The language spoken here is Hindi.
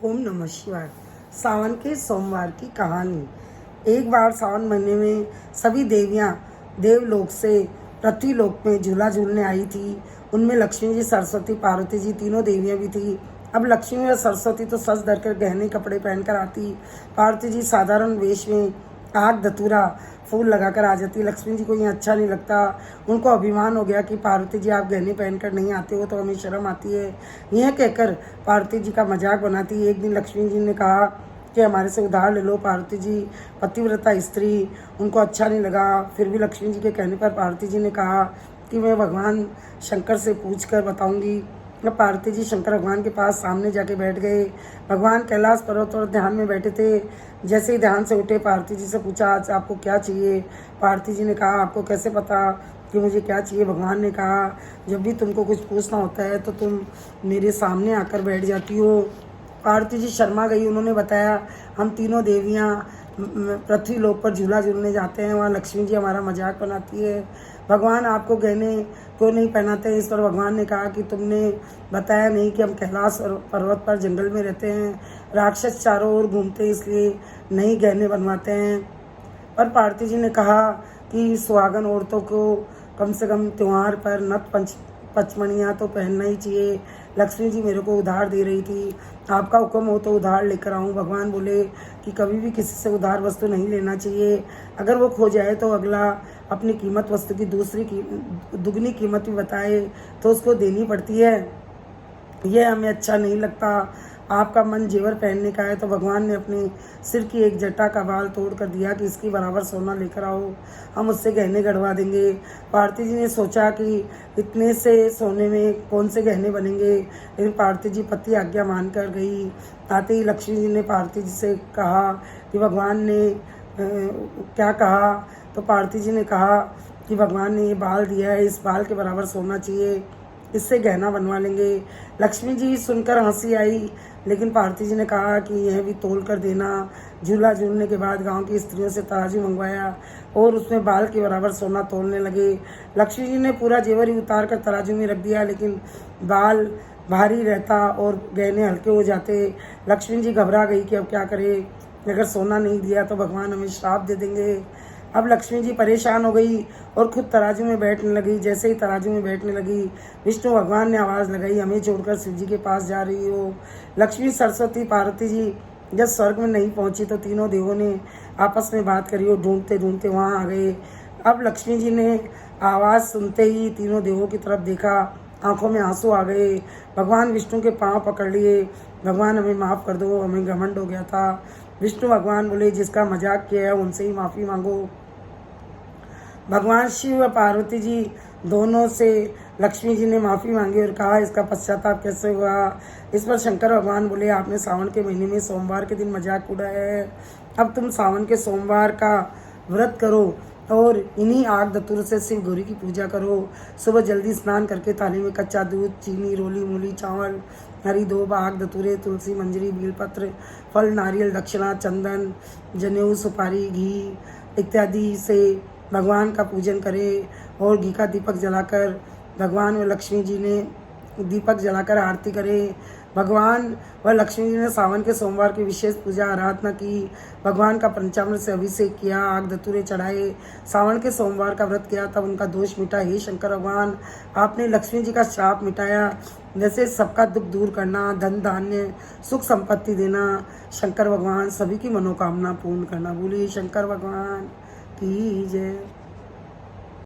ओम नमः शिवाय। सावन के सोमवार की कहानी। एक बार सावन महीने में सभी देवियां देवलोक से पृथ्वीलोक में झूला झूलने आई थी। उनमें लक्ष्मी जी, सरस्वती, पार्वती जी तीनों देवियां भी थी। अब लक्ष्मी और सरस्वती तो सज धर कर गहने कपड़े पहनकर आती। पार्वती जी साधारण वेश में आग धतूरा फूल लगाकर आ जाती। लक्ष्मी जी को ये अच्छा नहीं लगता। उनको अभिमान हो गया कि पार्वती जी आप गहने पहनकर नहीं आते हो तो हमें शर्म आती है। यह कहकर पार्वती जी का मजाक बनाती। एक दिन लक्ष्मी जी ने कहा कि हमारे से उधार ले लो। पार्वती जी पतिव्रता स्त्री, उनको अच्छा नहीं लगा। फिर भी लक्ष्मी जी के कहने पर पार्वती जी ने कहा कि मैं भगवान शंकर से पूछ कर बताऊँगी। जब पार्वती जी शंकर भगवान के पास सामने जाके बैठ गए। भगवान कैलाश पर्वत और ध्यान में बैठे थे। जैसे ही ध्यान से उठे, पार्वती जी से पूछा आज आपको क्या चाहिए। पार्वती जी ने कहा आपको कैसे पता कि मुझे क्या चाहिए। भगवान ने कहा जब भी तुमको कुछ पूछना होता है तो तुम मेरे सामने आकर बैठ जाती हो। पार्वती जी शर्मा गई। उन्होंने बताया हम तीनों देवियाँ पृथ्वी लोक पर झूला झूलने जाते हैं, वहाँ लक्ष्मी जी हमारा मजाक बनाती है। भगवान आपको गहने क्यों नहीं पहनाते। इस पर भगवान ने कहा कि तुमने बताया नहीं कि हम कैलाश और पर्वत पर जंगल में रहते हैं, राक्षस चारों ओर घूमते इसलिए नहीं गहने बनवाते हैं। पर पार्वती जी ने कहा कि सुहागन औरतों को कम से कम त्योहार पर नथ पचमणियाँ तो पहनना ही चाहिए। लक्ष्मी जी मेरे को उधार दे रही थी, आपका हुक्म हो तो उधार लेकर आऊँ। भगवान बोले कि कभी भी किसी से उधार वस्तु नहीं लेना चाहिए। अगर वो खो जाए तो अगला अपनी कीमत वस्तु की दुगनी कीमत भी बताए तो उसको देनी पड़ती है। यह हमें अच्छा नहीं लगता। आपका मन जेवर पहनने का है तो भगवान ने अपने सिर की एक जटा का बाल तोड़ कर दिया कि इसकी बराबर सोना लेकर आओ, हम उससे गहने गढ़वा देंगे। पार्वती जी ने सोचा कि इतने से सोने में कौन से गहने बनेंगे, लेकिन पार्वती जी पति आज्ञा मानकर गई। आते ही लक्ष्मी जी ने पार्वती जी से कहा कि भगवान ने क्या कहा। तो पार्वती जी ने कहा कि भगवान ने ये बाल दिया है, इस बाल के बराबर सोना चाहिए, इससे गहना बनवा लेंगे। लक्ष्मी जी सुनकर हंसी आई, लेकिन पार्वती जी ने कहा कि यह भी तोल कर देना। झूला झूलने के बाद गांव की स्त्रियों से तराजू मंगवाया और उसमें बाल के बराबर सोना तोलने लगे। लक्ष्मी जी ने पूरा जेवर ही उतार कर तराजू में रख दिया, लेकिन बाल भारी रहता और गहने हल्के हो जाते। लक्ष्मी जी घबरा गई कि अब क्या करे, अगर सोना नहीं दिया तो भगवान हमें श्राप दे देंगे। अब लक्ष्मी जी परेशान हो गई और खुद तराजू में बैठने लगी। जैसे ही तराजू में बैठने लगी, विष्णु भगवान ने आवाज़ लगाई हमें छोड़कर शिव जी के पास जा रही हो। लक्ष्मी, सरस्वती, पार्वती जी जब स्वर्ग में नहीं पहुंची तो तीनों देवों ने आपस में बात करी और ढूंढते ढूंढते वहां आ गए। अब लक्ष्मी जी ने आवाज़ सुनते ही तीनों देवों की तरफ देखा, आंखों में आंसू आ गए। भगवान विष्णु के पांव पकड़ लिए, भगवान हमें माफ़ कर दो, हमें घमंड हो गया था। विष्णु भगवान बोले जिसका मजाक किया है उनसे ही माफ़ी मांगो। भगवान शिव व पार्वती जी दोनों से लक्ष्मी जी ने माफ़ी मांगी और कहा इसका पश्चाताप कैसे हुआ। इस पर शंकर भगवान बोले आपने सावन के महीने में सोमवार के दिन मजाक उड़ाया है, अब तुम सावन के सोमवार का व्रत करो और इन्हीं आग धतूर से शिव गौरी की पूजा करो। सुबह जल्दी स्नान करके थाली में कच्चा दूध, चीनी, रोली, मूली, चावल, हरी दूब, आग धतूरे, तुलसी, मंजरी, बेलपत्र, फल, नारियल, दक्षिणा, चंदन, जनेऊ, सुपारी, घी इत्यादि से भगवान का पूजन करें और घी का दीपक जलाकर भगवान व लक्ष्मी जी ने दीपक जलाकर आरती करें। भगवान व लक्ष्मी जी ने सावन के सोमवार की विशेष पूजा आराधना की। भगवान का पंचामृत से अभिषेक किया, आग धतूरे चढ़ाए, सावन के सोमवार का व्रत किया, तब उनका दोष मिटा। हे शंकर भगवान, आपने लक्ष्मी जी का श्राप मिटाया, जैसे सबका दुख दूर करना, धन धान्य सुख संपत्ति देना। शंकर भगवान सभी की मनोकामना पूर्ण करना। बोलिए शंकर भगवान की जय।